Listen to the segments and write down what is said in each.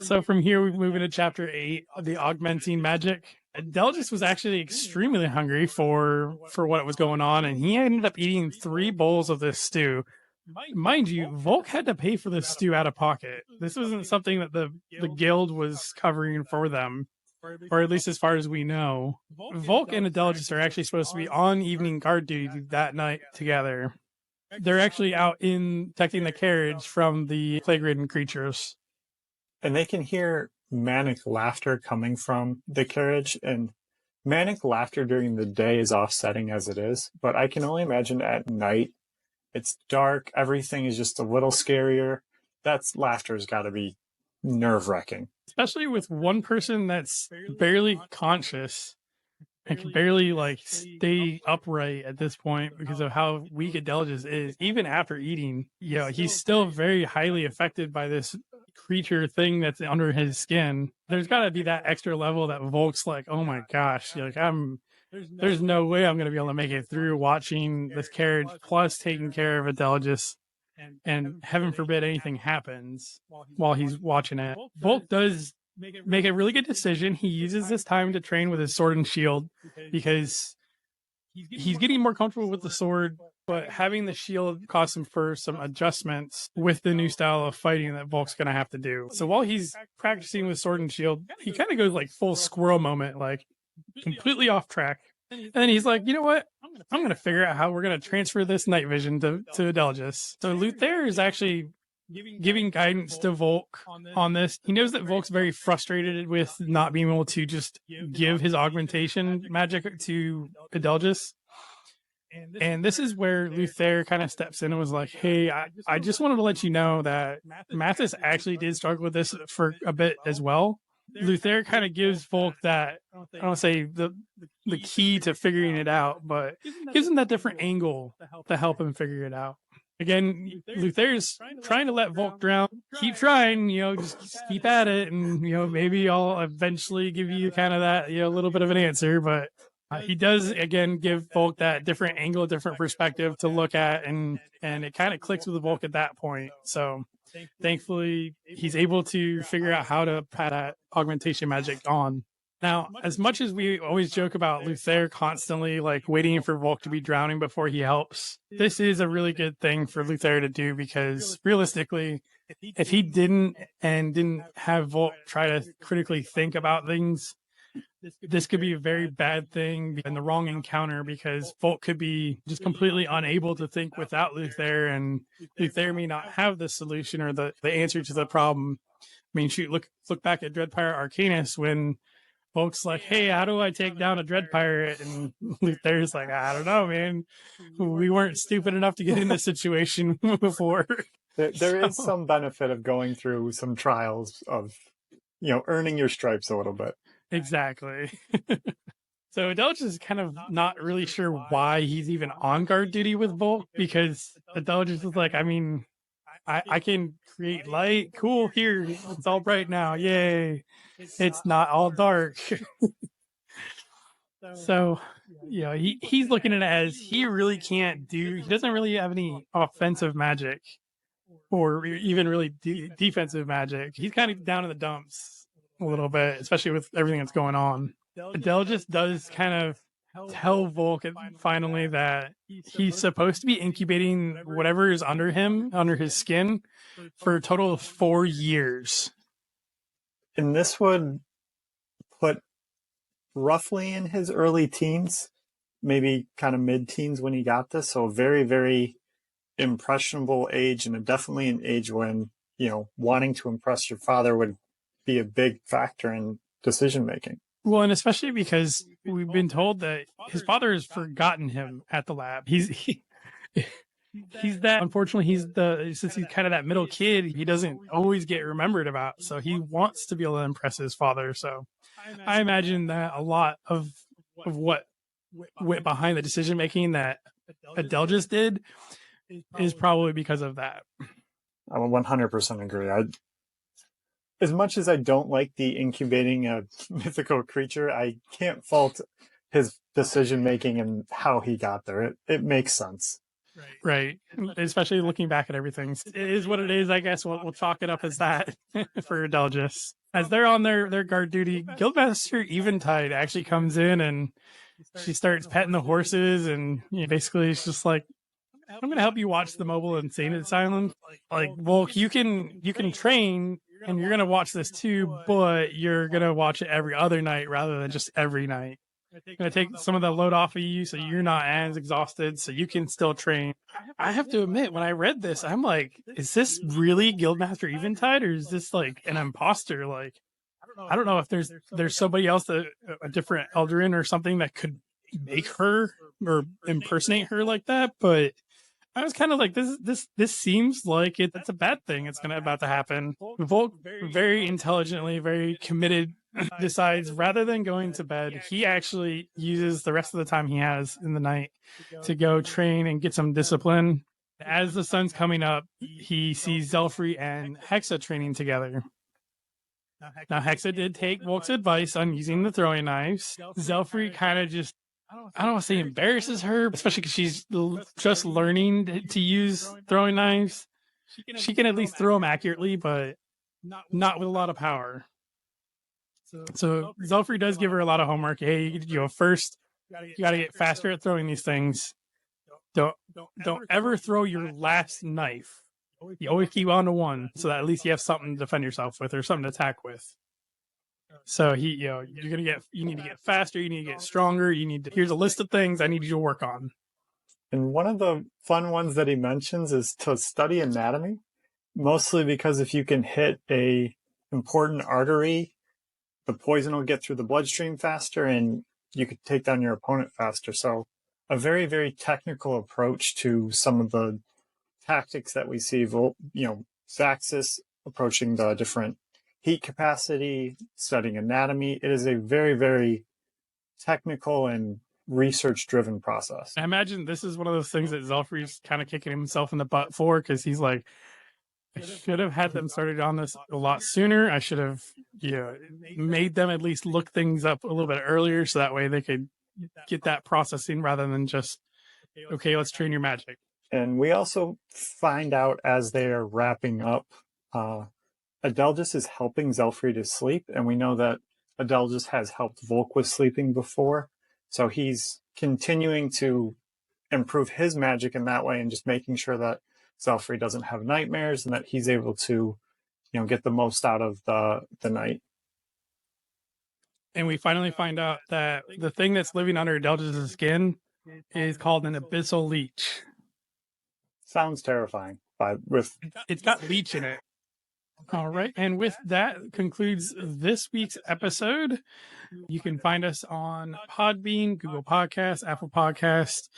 So from here, we move into chapter 8, the augmenting magic. Adelgis was actually extremely hungry for what was going on, and he ended up eating 3 bowls of this stew. Mind you, Volk had to pay for this stew out of pocket. This wasn't something that the guild was covering for them, or at least as far as we know. Volk and Adelgis are actually supposed to be on evening guard duty that night together. They're actually out in protecting the carriage from the plague-ridden creatures. And they can hear manic laughter coming from the carriage, and manic laughter during the day is offsetting as it is, but I can only imagine at night, it's dark, everything is just a little scarier. That's laughter's got to be nerve-wracking. Especially with one person that's barely conscious and can barely stay upright at this point because of how weak Adelgis is. Even after eating, he's still very highly affected by this creature thing that's under his skin. There's got to be that extra level that Volk's like, oh my gosh, there's no way I'm going to be able to make it through watching this carriage plus taking care of Adelgis, and heaven forbid anything happens while he's watching it. Volk does make a really good decision. He uses this time to train with his sword and shield because he's getting more comfortable with the sword, but having the shield costs him for some adjustments with the new style of fighting that Volk's going to have to do. So while he's practicing with sword and shield, he kind of goes full squirrel moment, completely off track. And then he's like, you know what? I'm going to figure out how we're going to transfer this night vision to Adelgis. So Luther is actually giving guidance to Volk on this. He knows that Volk's very frustrated with not being able to just give his augmentation magic to Adelgis. And this is where Luther kind of steps in and was like, hey, I just wanted to let you know that Mathis actually did struggle with this for a bit as well. Luther kind of gives Volk that, I don't say the key to figuring it out, but gives him that different angle to help him figure it out. Again, Luther's trying to let Volk drown. Keep trying, just keep at it, and maybe I'll eventually give you kind of that, little bit of an answer. But he does again give Volk that different angle, different perspective to look at, and it kind of clicks with Volk at that point. So thankfully, he's able to figure out how to put that augmentation magic on. Now, as much as we always joke about Luther constantly waiting for Volk to be drowning before he helps, this is a really good thing for Luther to do, because realistically, if he didn't have Volk try to critically think about things, this could be a very bad thing and the wrong encounter, because Volk could be just completely unable to think without Luther, and Luther may not have the solution or the answer to the problem. I mean, shoot, look back at Dread Pirate Arcanist when Volk's like, hey, how do I take down a Dread Pirate? And Luther's like, I don't know, man. We weren't stupid enough to get in this situation before. There is some benefit of going through some trials of, earning your stripes a little bit. Exactly. So Adelgis is kind of not really sure why he's even on guard duty with Volk, because Adelgis is like, I mean, I can create light. Cool, here, it's all bright now. Yay. It's not all dark. So, he's looking at it as he really can't he doesn't really have any offensive magic or even really defensive magic. He's kind of down in the dumps a little bit, especially with everything that's going on. Adelgis does kind of tell Volk finally that he's supposed to be incubating whatever is under his skin, for a total of 4 years. And this would put roughly in his early teens, maybe kind of mid-teens when he got this. So a very, very impressionable age, and definitely an age when, wanting to impress your father would be a big factor in decision-making. Well, and especially because we've been told that his father has forgotten him at the lab. He's that, unfortunately, since he's kind of that middle kid, he doesn't always get remembered about. So he wants to be able to impress his father. So I imagine that a lot of what went behind the decision making that Adelgis did is probably because of that. I would 100% agree. As much as I don't like the incubating a mythical creature, I can't fault his decision making and how he got there. It makes sense. Right. Especially looking back at everything. It is what it is, I guess. We'll chalk it up as that for Adelgis. As they're on their guard duty, Guildmaster Eventide actually comes in and she starts petting the horses, and basically it's just like, I'm going to help you watch the mobile insane asylum. Like, well, you can train and you're going to watch this too, but you're going to watch it every other night rather than just every night. Going to take some of the load off of you so you're not as exhausted, so you can still train. I have to admit, when I read this, I'm like, is this really Guildmaster Eventide, or is this like an imposter? Like, I don't know if there's somebody else, a different Eldarin or something that could make her or impersonate her like that, but I was kind of like, this seems like it's a bad thing. It's about to happen. Volk, very intelligently, very committed, decides rather than going to bed, he actually uses the rest of the time he has in the night to go train and get some discipline. As the sun's coming up, he sees Zelfrey and Hexa training together. Now, Hexa did take Volk's advice on using the throwing knives. Zelfrey kind of just, I don't want to say embarrasses her, especially because she's just learning to use throwing knives. She can at least throw them accurately, but not with a lot of power. So Zelfrey does give her a lot of homework. Hey, first you got to get faster at throwing these things. Don't ever throw your last knife. You always keep on to one, so that at least you have something to defend yourself with or something to attack with. So you need to get faster. You need to get stronger. Here's a list of things I need you to work on. And one of the fun ones that he mentions is to study anatomy, mostly because if you can hit a important artery, the poison will get through the bloodstream faster and you could take down your opponent faster. So a very, very technical approach to some of the tactics that we see, Zaxis approaching the different heat capacity, studying anatomy. It is a very, very technical and research-driven process. I imagine this is one of those things that Zelfrey's kind of kicking himself in the butt for, because he's like, I should have had them started on this a lot sooner. I should have made them at least look things up a little bit earlier, so that way they could get that processing rather than just, okay, let's train your magic. And we also find out as they are wrapping up, Adelgis is helping Zelfrey to sleep, and we know that Adelgis has helped Volk with sleeping before, so he's continuing to improve his magic in that way and just making sure that Zelfrey doesn't have nightmares and that he's able to, get the most out of the night. And we finally find out that the thing that's living under Adelgis' skin is called an abyssal leech. Sounds terrifying, it's got leech in it. All right. And with that concludes this week's episode. You can find us on Podbean, Google Podcasts, Apple Podcasts,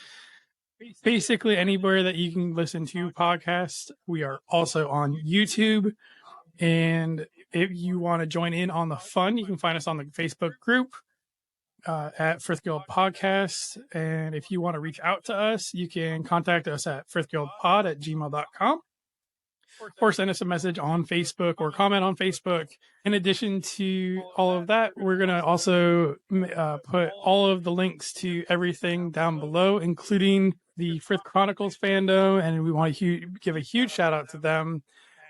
basically anywhere that you can listen to podcasts. We are also on YouTube. And if you want to join in on the fun, you can find us on the Facebook group at Frith Guild Podcast. And if you want to reach out to us, you can contact us at frithguildpod@gmail.com. Or send us a message on Facebook or comment on Facebook. In addition to all of that, we're going to also put all of the links to everything down below, including the Frith Chronicles fandom. And we want to give a huge shout out to them,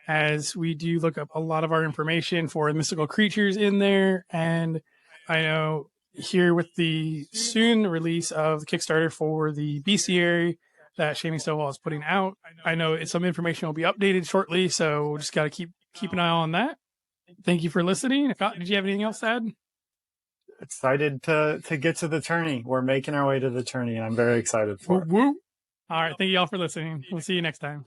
as we do look up a lot of our information for mystical creatures in there. And I know here with the soon release of the Kickstarter for the bestiary that Shaming Stovall is putting out, I know some information will be updated shortly, so we'll just got to keep an eye on that. Thank you for listening. Scott, did you have anything else to add? Excited to get to the tourney. We're making our way to the tourney, and I'm very excited for it. Woo. All right. Thank you all for listening. We'll see you next time.